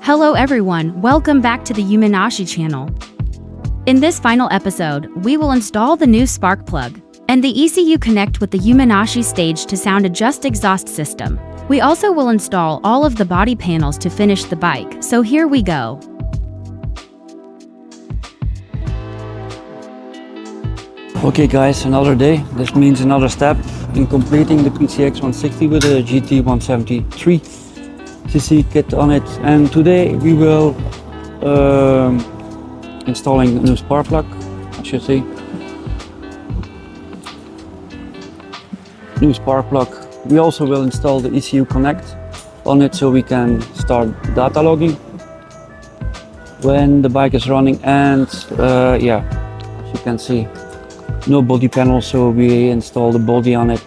Hello everyone, welcome back to the Yuminashi channel. In this final episode, we will install the new spark plug and the ECU Connect with the Yuminashi Stage to Sound Adjust exhaust system. We also will install all of the body panels to finish the bike, so here we go. Okay guys, another day. This means another step in completing the PCX160 with a GT173cc kit on it. And today we will installing a new spark plug, I should say. New spark plug. We also will install the ECU Connect on it so we can start data logging when the bike is running. And yeah, as you can see, no body panel, so we install the body on it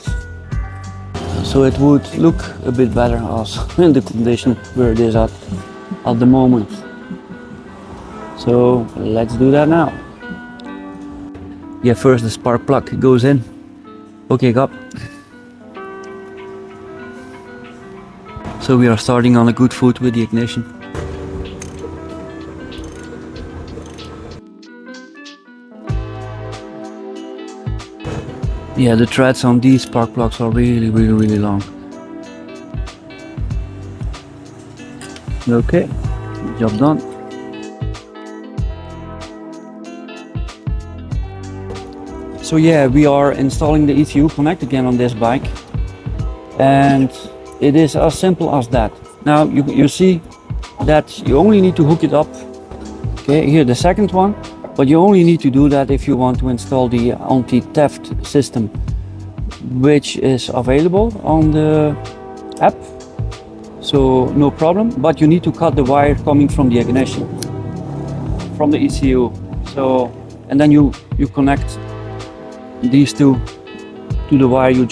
so it would look a bit better also in the condition where it is at the moment. So let's do that now. Yeah, first the spark plug goes in. Okay, go. So we are starting on a good foot with the ignition. Yeah, the threads on these spark plugs are really long. Okay, job done. So yeah, we are installing the ECU Connect again on this bike, and it is as simple as that. Now you see that you only need to hook it up. Okay, here the second one. But you only need to do that if you want to install the anti-theft system, which is available on the app, so no problem. But you need to cut the wire coming from the ignition, from the ECU. So, and then you connect these two to the wire you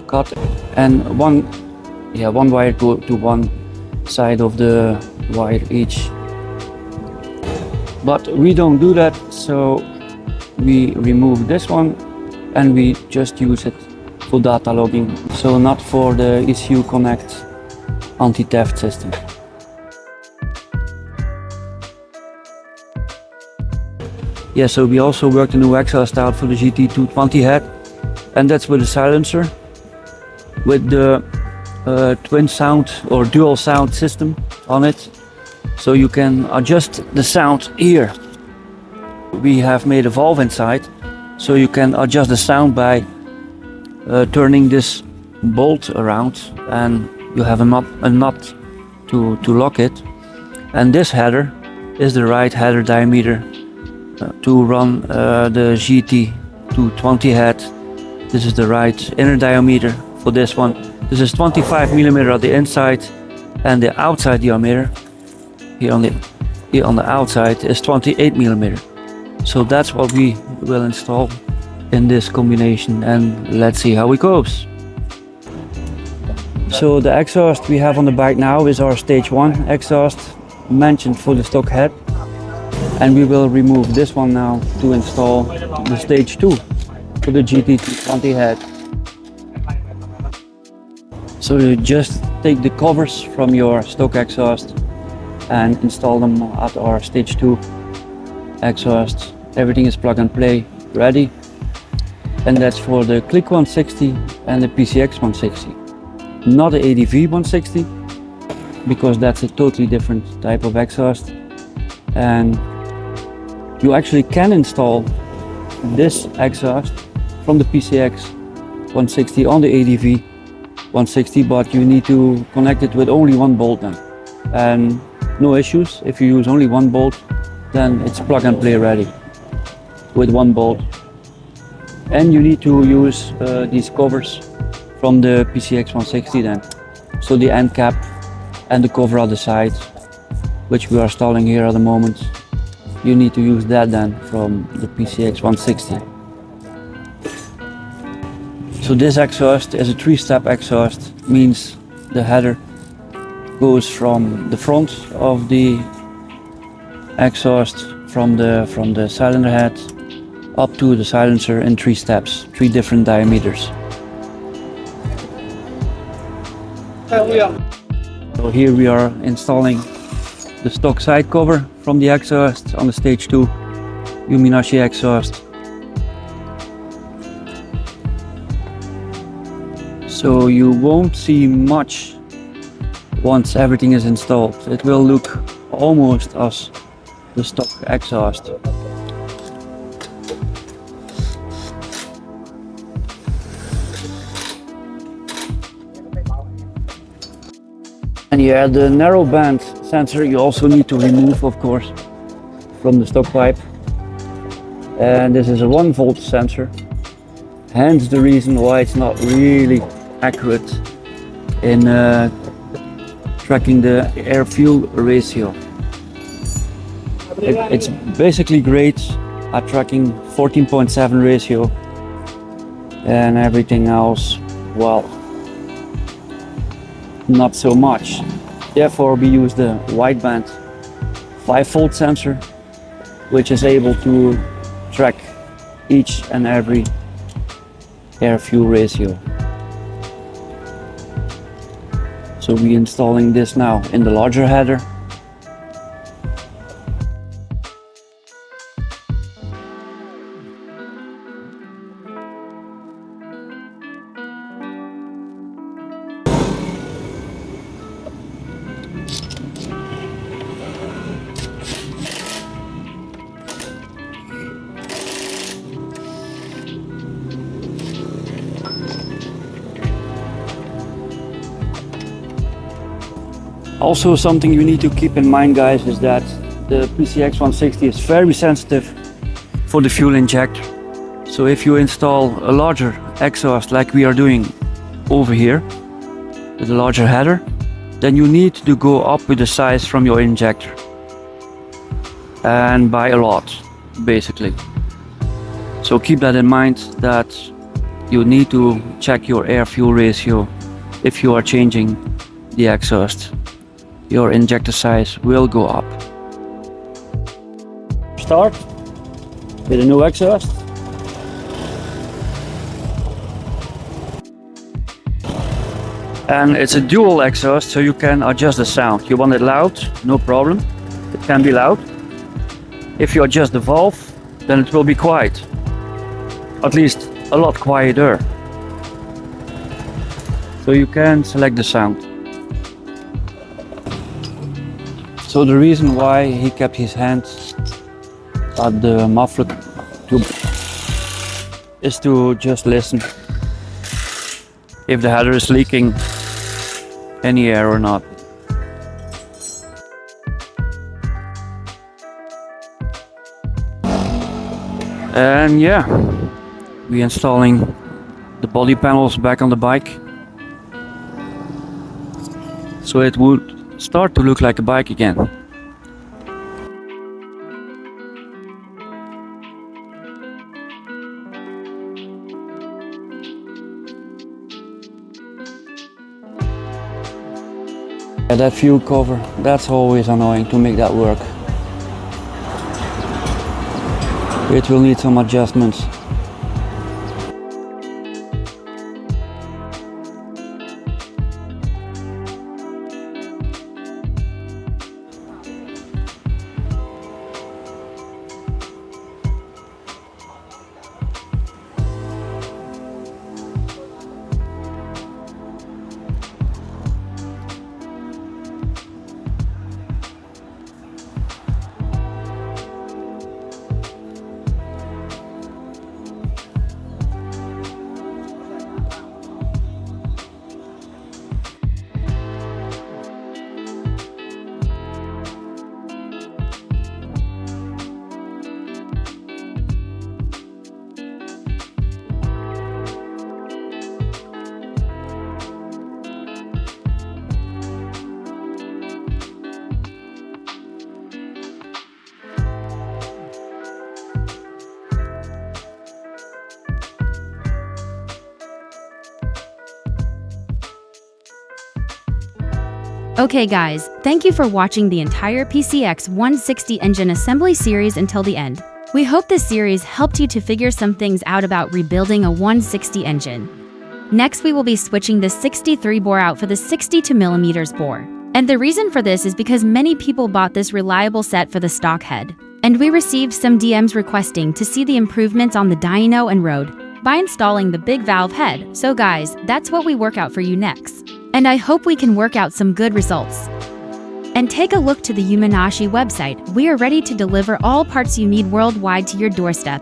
cut, and one wire go to one side of the wire each. But we don't do that, so we remove this one and we just use it for data logging, so not for the ECU Connect anti-theft system. Yeah, so we also worked a new exhaust out for the GT220 head, and that's with a silencer with the twin sound or dual sound system on it. So you can adjust the sound here. We have made a valve inside, so you can adjust the sound by turning this bolt around, and you have a nut to lock it. And this header is the right header diameter to run the GT220 head. This is the right inner diameter for this one. This is 25mm at the inside, and the outside diameter here on the outside is 28mm. So that's what we will install in this combination, and let's see how it goes. So the exhaust we have on the bike now is our stage 1 exhaust mentioned for the stock head, and we will remove this one now to install the stage 2 for the GT220 head. So you just take the covers from your stock exhaust and install them at our stage 2 exhaust. Everything is plug and play ready, and that's for the Click 160 and the PCX160, not the ADV 160, because that's a totally different type of exhaust. And you actually can install this exhaust from the PCX160 on the ADV 160, but you need to connect it with only one bolt then, and no issues. If you use only one bolt, then it's plug and play ready with one bolt. And you need to use these covers from the PCX160 then. So the end cap and the cover on the side, which we are installing here at the moment, you need to use that then from the PCX160. So this exhaust is a 3-step exhaust, means the header goes from the front of the exhaust, from the cylinder head up to the silencer in 3 steps, 3 different diameters. So here we are installing the stock side cover from the exhaust on the stage 2 Yuminashi exhaust. So you won't see much once everything is installed. It will look almost as the stock exhaust. And yeah, the narrow band sensor you also need to remove, of course, from the stock pipe. And this is a 1-volt sensor, hence the reason why it's not really accurate in tracking the air-fuel ratio. It's basically great at tracking 14.7 ratio, and everything else, well, not so much. Therefore we use the wideband 5-volt sensor, which is able to track each and every air-fuel ratio. So we're installing this now in the larger header. Also, something you need to keep in mind, guys, is that the PCX160 is very sensitive for the fuel injector. So if you install a larger exhaust like we are doing over here with a larger header, then you need to go up with the size from your injector, and by a lot, basically. So keep that in mind, that you need to check your air-fuel ratio if you are changing the exhaust. Your injector size will go up. Start with a new exhaust. And it's a dual exhaust, so you can adjust the sound. You want it loud, no problem. It can be loud. If you adjust the valve, then it will be quiet. At least a lot quieter. So you can select the sound. So the reason why he kept his hand at the muffler tube is to just listen if the header is leaking any air or not. And yeah, we're installing the body panels back on the bike, so it would start to look like a bike again. Yeah, that fuel cover, that's always annoying to make that work. It will need some adjustments. Okay guys, thank you for watching the entire PCX160 engine assembly series until the end. We hope this series helped you to figure some things out about rebuilding a 160 engine. Next we will be switching the 63 bore out for the 62mm bore. And the reason for this is because many people bought this reliable set for the stock head. And we received some DMs requesting to see the improvements on the dyno and road by installing the big valve head. So guys, that's what we work out for you next. And I hope we can work out some good results. And take a look to the Yuminashi website. We are ready to deliver all parts you need worldwide to your doorstep.